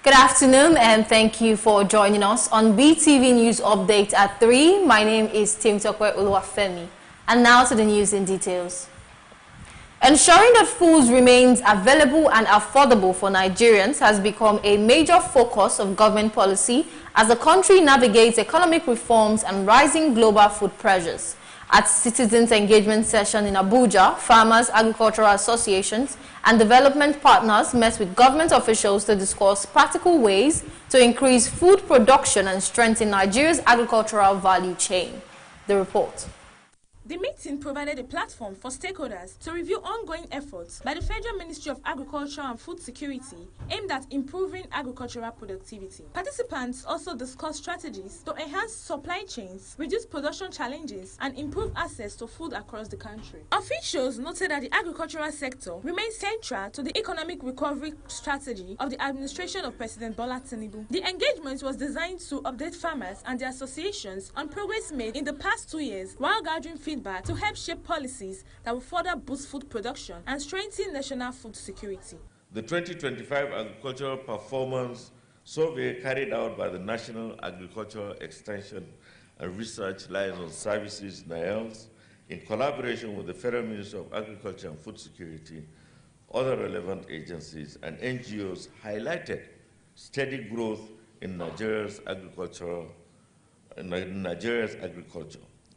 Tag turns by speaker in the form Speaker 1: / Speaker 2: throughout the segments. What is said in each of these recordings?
Speaker 1: Good afternoon and thank you for joining us on Beetv News Update at 3. My name is Tim Tokwe Oluwafemi. And now to the news in details. Ensuring that food remains available and affordable for Nigerians has become a major focus of government policy as the country navigates economic reforms and rising global food pressures. At Citizens Engagement Session in Abuja, farmers, agricultural associations, and development partners met with government officials to discuss practical ways to increase food production and strengthen Nigeria's agricultural value chain. The report.
Speaker 2: The meeting provided a platform for stakeholders to review ongoing efforts by the Federal Ministry of Agriculture and Food Security aimed at improving agricultural productivity. Participants also discussed strategies to enhance supply chains, reduce production challenges, and improve access to food across the country. Officials noted that the agricultural sector remains central to the economic recovery strategy of the administration of President Bola Tinubu. The engagement was designed to update farmers and their associations on progress made in the past 2 years while gathering feedback to help shape policies that will further boost food production and strengthen national food security.
Speaker 3: The 2025 Agricultural Performance Survey carried out by the National Agricultural Extension and Research Liaison Services (NAELS) in collaboration with the Federal Ministry of Agriculture and Food Security, other relevant agencies and NGOs highlighted steady growth in Nigeria's agriculture,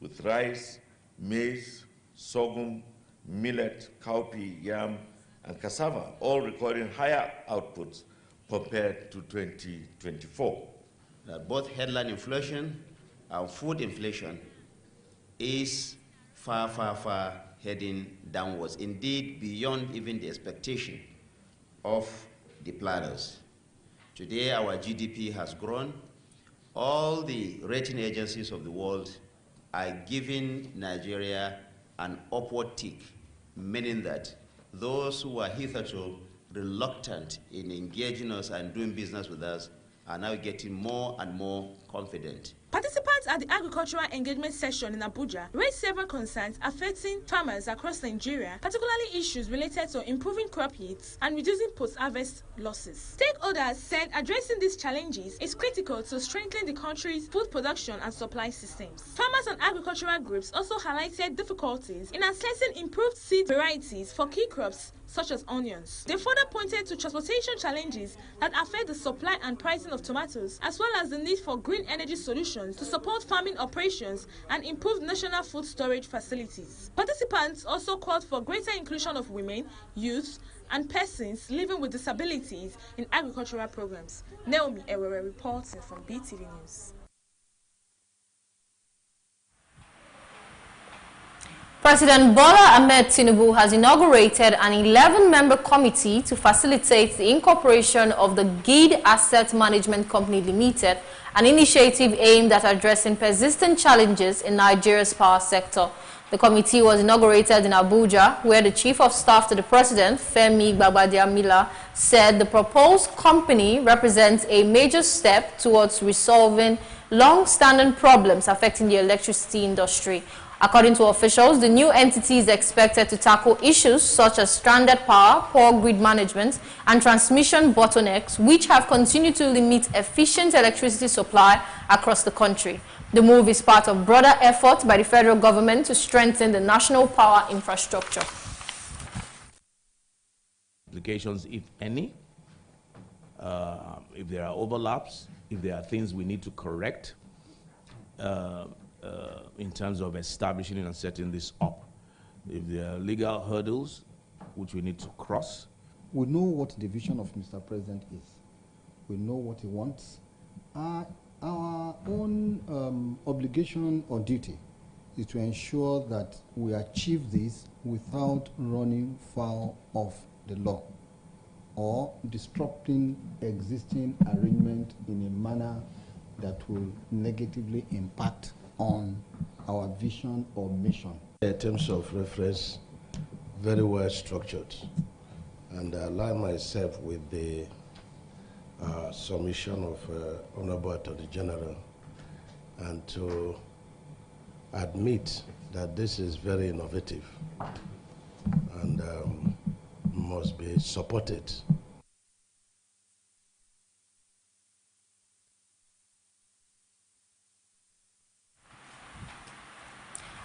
Speaker 3: with rice, maize, sorghum, millet, cowpea, yam, and cassava, all recording higher outputs compared to 2024.
Speaker 4: That both headline inflation and food inflation is far heading downwards, indeed beyond even the expectation of the planners. Today, our GDP has grown. All the rating agencies of the world are giving Nigeria an upward tick, meaning that those who are hitherto reluctant in engaging us and doing business with us are now getting more and more confident.
Speaker 2: Participants at the agricultural engagement session in Abuja raised several concerns affecting farmers across Nigeria, particularly issues related to improving crop yields and reducing post-harvest losses. Stakeholders said addressing these challenges is critical to strengthen the country's food production and supply systems. Farmers and agricultural groups also highlighted difficulties in accessing improved seed varieties for key crops such as onions. They further pointed to transportation challenges that affect the supply and pricing of tomatoes, as well as the need for green energy solutions to support farming operations and improve national food storage facilities. Participants also called for greater inclusion of women, youth, and persons living with disabilities in agricultural programs. Naomi Ewere reporting from Beetv News.
Speaker 1: President Bola Ahmed Tinubu has inaugurated an 11-member committee to facilitate the incorporation of the GID Asset Management Company Limited, an initiative aimed at addressing persistent challenges in Nigeria's power sector. The committee was inaugurated in Abuja, where the Chief of Staff to the President, Femi Gbagbadia-Mila, said the proposed company represents a major step towards resolving long-standing problems affecting the electricity industry. According to officials, the new entity is expected to tackle issues such as stranded power, poor grid management, and transmission bottlenecks, which have continued to limit efficient electricity supply across the country. The move is part of broader efforts by the federal government to strengthen the national power infrastructure.
Speaker 5: Implications, if any, if there are overlaps, if there are things we need to correct, in terms of establishing and setting this up. If there are legal hurdles which we need to cross.
Speaker 6: We know what the vision of Mr. President is. We know what he wants. Our own obligation or duty is to ensure that we achieve this without running foul of the law or disrupting existing arrangement in a manner that will negatively impact on our vision or mission.
Speaker 7: In terms of reference, very well structured, and I align myself with the submission of Honorable Attorney General, and to admit that this is very innovative and must be supported.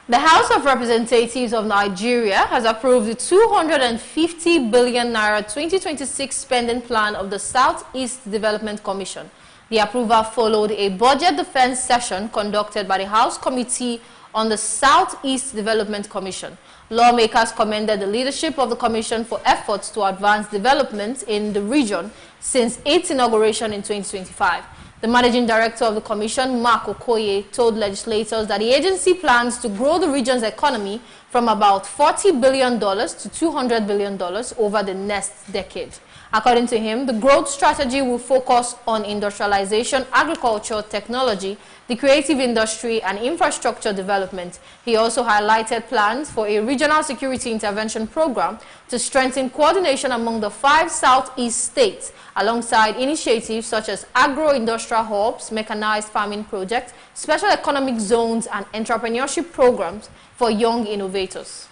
Speaker 1: The House of Representatives of Nigeria has approved the 250 billion naira 2026 spending plan of the Southeast Development Commission. The approval followed a budget defense session conducted by the House Committee on the Southeast Development Commission. Lawmakers commended the leadership of the commission for efforts to advance development in the region since its inauguration in 2025. The managing director of the commission, Mark Okoye, told legislators that the agency plans to grow the region's economy from about $40 billion to $200 billion over the next decade. According to him, the growth strategy will focus on industrialization, agriculture, technology, the creative industry, and infrastructure development. He also highlighted plans for a regional security intervention program to strengthen coordination among the 5 southeast states, alongside initiatives such as agro-industrial hubs, mechanized farming projects, special economic zones, and entrepreneurship programs for young innovators.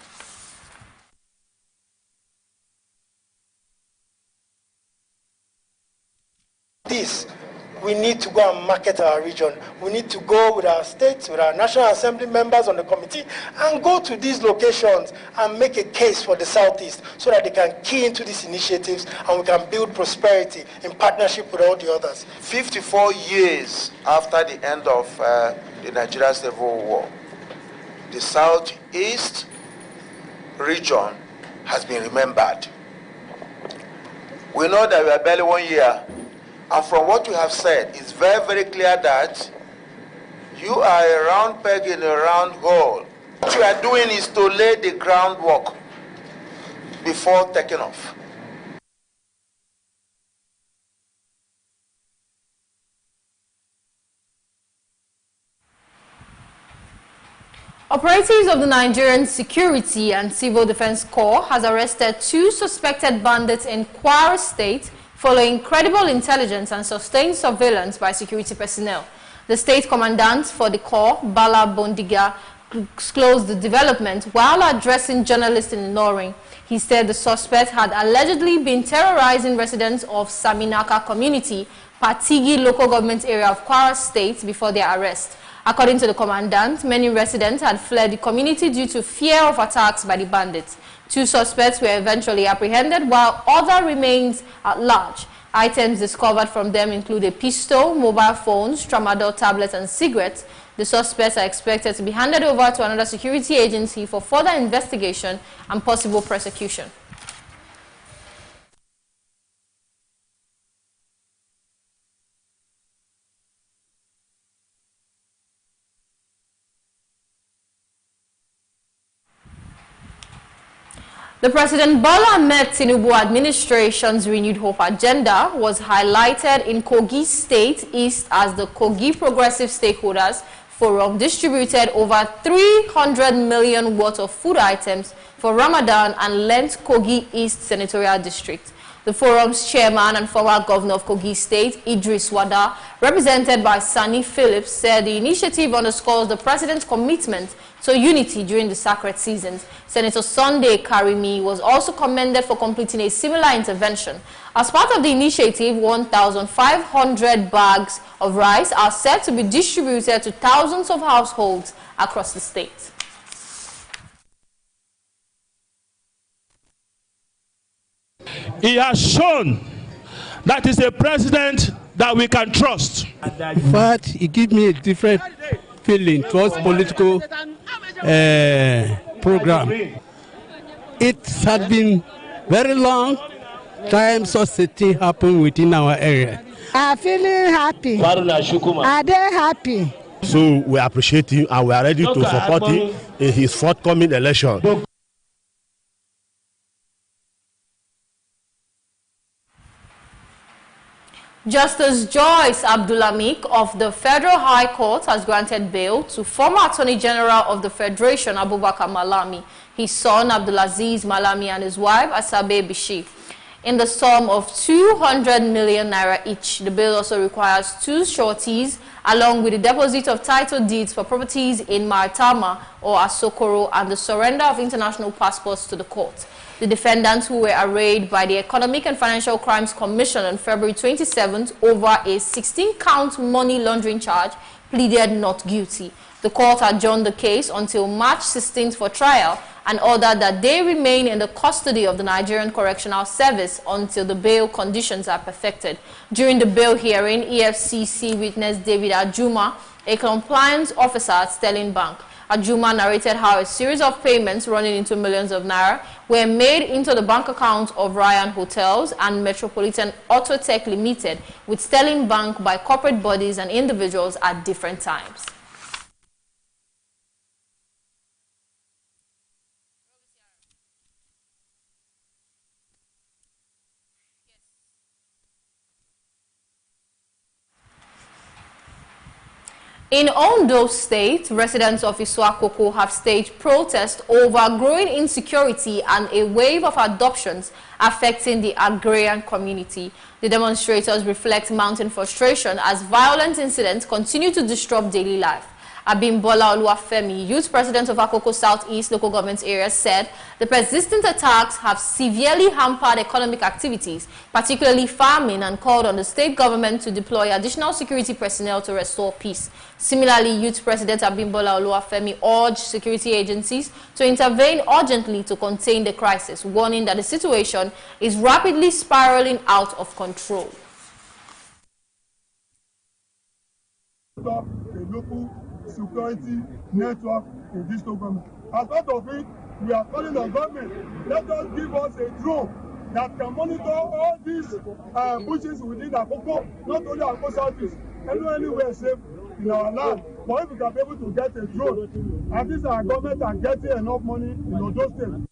Speaker 8: We need to go and market our region. We need to go with our states, with our National Assembly members on the committee, and go to these locations and make a case for the Southeast so that they can key into these initiatives and we can build prosperity in partnership with all the others.
Speaker 9: 54 years after the end of the Nigeria Civil War, the Southeast region has been remembered. We know that we are barely 1 year. And from what you have said, it's very, very clear that you are a round peg in a round hole. What you are doing is to lay the groundwork before taking off.
Speaker 1: Operatives of the Nigerian Security and Civil Defense Corps has arrested 2 suspected bandits in Kwara State following credible intelligence and sustained surveillance by security personnel. The state commandant for the Corps, Bala Bondiga, disclosed the development while addressing journalists in Ilorin. He said the suspect had allegedly been terrorizing residents of Saminaka community, Patigi local government area of Kwara State before their arrest. According to the commandant, many residents had fled the community due to fear of attacks by the bandits. 2 suspects were eventually apprehended, while other remains at large. Items discovered from them include a pistol, mobile phones, tramadol tablets, and cigarettes. The suspects are expected to be handed over to another security agency for further investigation and possible prosecution. The President Bola Ahmed Tinubu administration's Renewed Hope agenda was highlighted in Kogi State East as the Kogi Progressive Stakeholders Forum distributed over 300 million worth of food items for Ramadan and Lent Kogi East Senatorial District. The forum's chairman and former governor of Kogi State, Idris Wada, represented by Sani Phillips, said the initiative underscores the president's commitment to unity during the sacred seasons. Senator Sunday Karimi was also commended for completing a similar intervention. As part of the initiative, 1,500 bags of rice are set to be distributed to thousands of households across the state.
Speaker 10: He has shown that he's a president that we can trust.
Speaker 11: In fact, it gives me a different feeling towards political program. It has been very long time such a thing happened within our area.
Speaker 12: I'm feeling happy. Are they happy?
Speaker 13: So we appreciate him and we are ready to support him in his forthcoming election.
Speaker 1: Justice Joyce Abdulhamid of the Federal High Court has granted bail to former Attorney General of the Federation, Abubakar Malami, his son Abdulaziz Malami, and his wife Asabe Bishi, in the sum of 200 million naira each. The bill also requires 2 sureties along with the deposit of title deeds for properties in Maritama or Asokoro and the surrender of international passports to the court. The defendants, who were arraigned by the Economic and Financial Crimes Commission on February 27th over a 16-count money laundering charge, pleaded not guilty. The court adjourned the case until March 16th for trial and ordered that they remain in the custody of the Nigerian Correctional Service until the bail conditions are perfected. During the bail hearing, EFCC witness David Ajuma, a compliance officer at Sterling Bank. Ajuma narrated how a series of payments running into millions of naira were made into the bank accounts of Ryan Hotels and Metropolitan Autotech Limited with Sterling Bank by corporate bodies and individuals at different times. In Ondo State, residents of Isuakoko have staged protests over growing insecurity and a wave of adoptions affecting the agrarian community. The demonstrators reflect mounting frustration as violent incidents continue to disrupt daily life. Abimbola Oluwafemi, youth president of Akoko Southeast local government area, said the persistent attacks have severely hampered economic activities, particularly farming, and called on the state government to deploy additional security personnel to restore peace. Similarly, youth president Abimbola Oluwafemi urged security agencies to intervene urgently to contain the crisis, warning that the situation is rapidly spiraling out of control.
Speaker 14: Security network in this government. As part of it, we are calling on government, let us give us a drone that can monitor all these bushes within Akoko, not only Akoko Southeast, anywhere safe in our land. But if we can be able to get a drone, at least our government are getting enough money in Ondo State.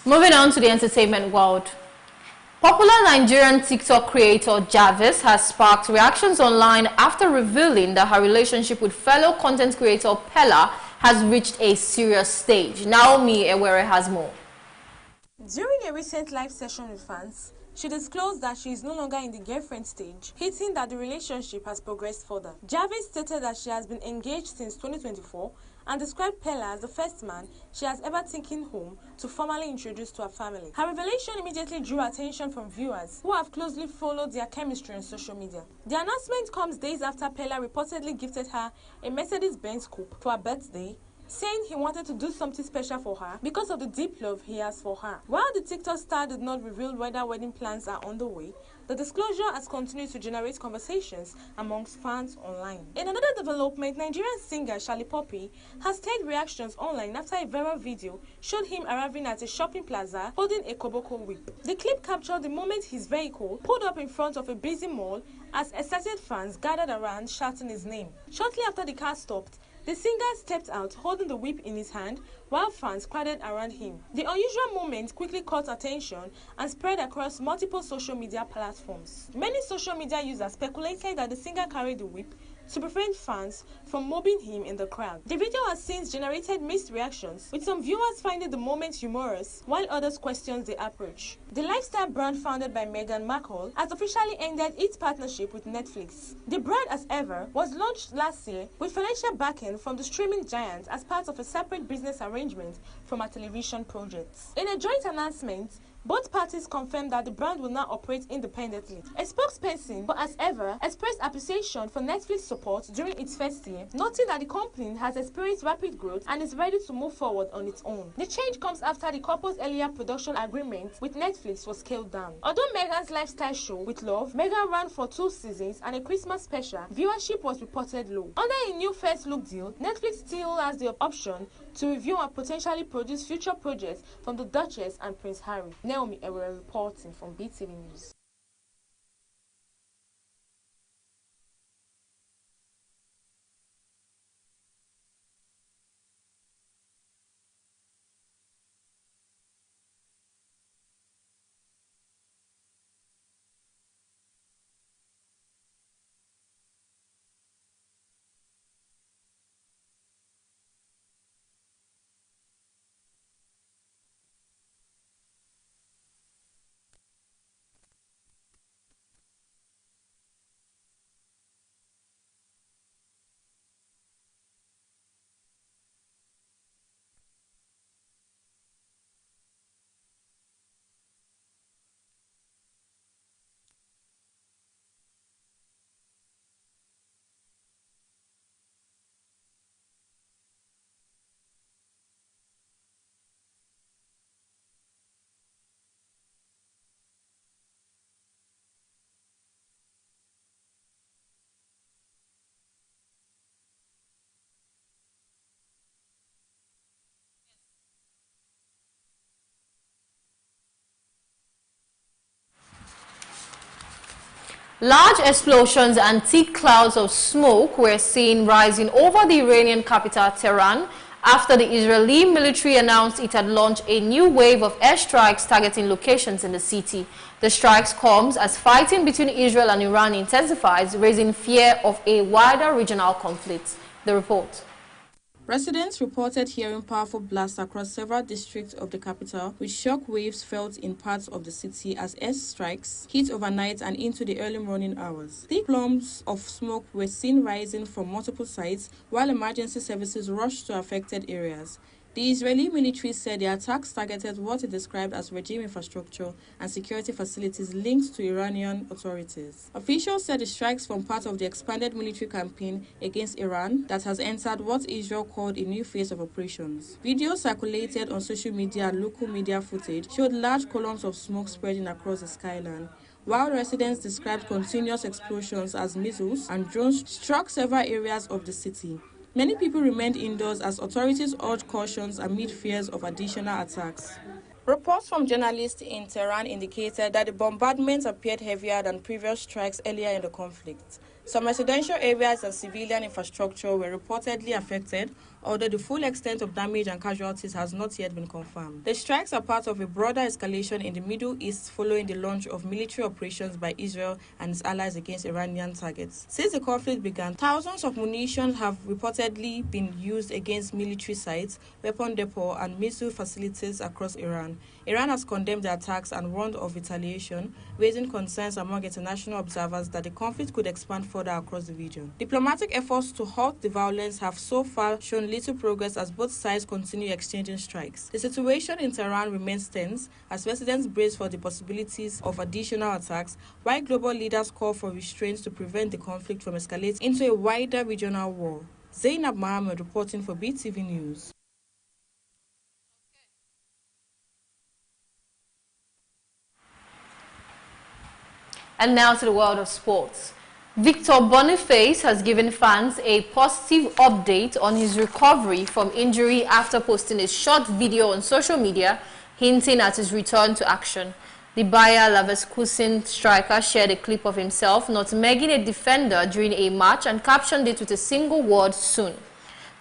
Speaker 1: Moving on to the entertainment world. Popular Nigerian TikTok creator Jarvis has sparked reactions online after revealing that her relationship with fellow content creator Pella has reached a serious stage. Naomi Ewere has more.
Speaker 2: During a recent live session with fans, she disclosed that she is no longer in the girlfriend stage, hinting that the relationship has progressed further. Jarvis stated that she has been engaged since 2024 and described Pella as the first man she has ever taken home to formally introduce to her family. Her revelation immediately drew attention from viewers who have closely followed their chemistry on social media. The announcement comes days after Pella reportedly gifted her a Mercedes-Benz coupe for her birthday, saying he wanted to do something special for her because of the deep love he has for her. While the TikTok star did not reveal whether wedding plans are on the way, the disclosure has continued to generate conversations amongst fans online. In another development, Nigerian singer Charlie Poppy has stirred reactions online after a viral video showed him arriving at a shopping plaza holding a Koboko whip. The clip captured the moment his vehicle pulled up in front of a busy mall as excited fans gathered around shouting his name. Shortly after the car stopped, the singer stepped out holding the whip in his hand while fans crowded around him. The unusual moment quickly caught attention and spread across multiple social media platforms. Many social media users speculated that the singer carried the whip to prevent fans from mobbing him in the crowd. The video has since generated mixed reactions, with some viewers finding the moment humorous, while others questioned the approach. The lifestyle brand founded by Meghan Markle has officially ended its partnership with Netflix. The brand, as ever, was launched last year with financial backing from the streaming giant as part of a separate business arrangement from our television projects. In a joint announcement, both parties confirmed that the brand will now operate independently. A spokesperson for As Ever expressed appreciation for Netflix support during its first year, noting that the company has experienced rapid growth and is ready to move forward on its own. The change comes after the couple's earlier production agreement with Netflix was scaled down. Although Meghan's lifestyle show, With Love, Meghan ran for 2 seasons and a Christmas special, viewership was reported low. Under a new first look deal, Netflix still has the option to review and potentially produce future projects from the Duchess and Prince Harry. Naomi Ewere reporting from Beetv News.
Speaker 1: Large explosions and thick clouds of smoke were seen rising over the Iranian capital, Tehran, after the Israeli military announced it had launched a new wave of airstrikes targeting locations in the city. The strikes comes as fighting between Israel and Iran intensifies, raising fear of a wider regional conflict. The report.
Speaker 2: Residents reported hearing powerful blasts across several districts of the capital, with shock waves felt in parts of the city as airstrikes hit overnight and into the early morning hours. Thick plumes of smoke were seen rising from multiple sites, while emergency services rushed to affected areas. The Israeli military said the attacks targeted what it described as regime infrastructure and security facilities linked to Iranian authorities. Officials said the strikes form part of the expanded military campaign against Iran that has entered what Israel called a new phase of operations. Videos circulated on social media and local media footage showed large columns of smoke spreading across the skyline, while residents described continuous explosions as missiles and drones struck several areas of the city. Many people remained indoors as authorities urged cautions amid fears of additional attacks. Reports from journalists in Tehran indicated that the bombardments appeared heavier than previous strikes earlier in the conflict. Some residential areas and civilian infrastructure were reportedly affected, although the full extent of damage and casualties has not yet been confirmed. The strikes are part of a broader escalation in the Middle East following the launch of military operations by Israel and its allies against Iranian targets. Since the conflict began, thousands of munitions have reportedly been used against military sites, weapon depots, and missile facilities across Iran. Iran has condemned the attacks and warned of retaliation, raising concerns among international observers that the conflict could expand further across the region. Diplomatic efforts to halt the violence have so far shown little progress as both sides continue exchanging strikes. The situation in Tehran remains tense as residents brace for the possibilities of additional attacks, while global leaders call for restraints to prevent the conflict from escalating into a wider regional war. Zainab Mohammed reporting for Beetv News.
Speaker 1: And now to the world of sports. Victor Boniface has given fans a positive update on his recovery from injury after posting a short video on social media hinting at his return to action. The Bayer Leverkusen striker shared a clip of himself nutmegging a defender during a match and captioned it with a single word, "soon."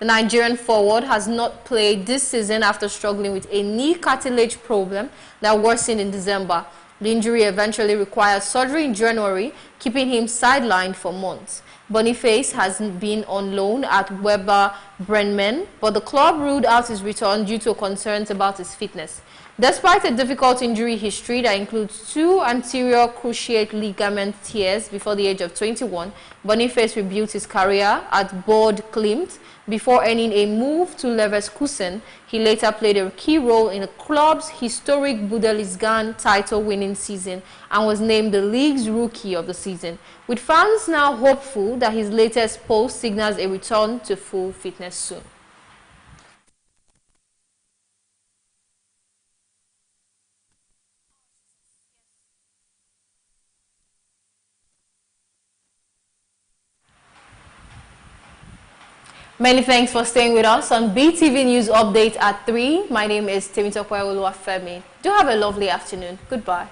Speaker 1: The Nigerian forward has not played this season after struggling with a knee cartilage problem that worsened in December. The injury eventually required surgery in January, keeping him sidelined for months. Boniface has been on loan at Weber Bremen, but the club ruled out his return due to concerns about his fitness. Despite a difficult injury history that includes 2 anterior cruciate ligament tears before the age of 21, Boniface rebuilt his career at Bad Klimt before earning a move to Leverkusen. He later played a key role in the club's historic Bundesliga title-winning season and was named the league's Rookie of the Season, with fans now hopeful that his latest post signals a return to full fitness soon. Many thanks for staying with us on BTV News Update at 3. My name is Temitope Oluwafemi. Do have a lovely afternoon. Goodbye.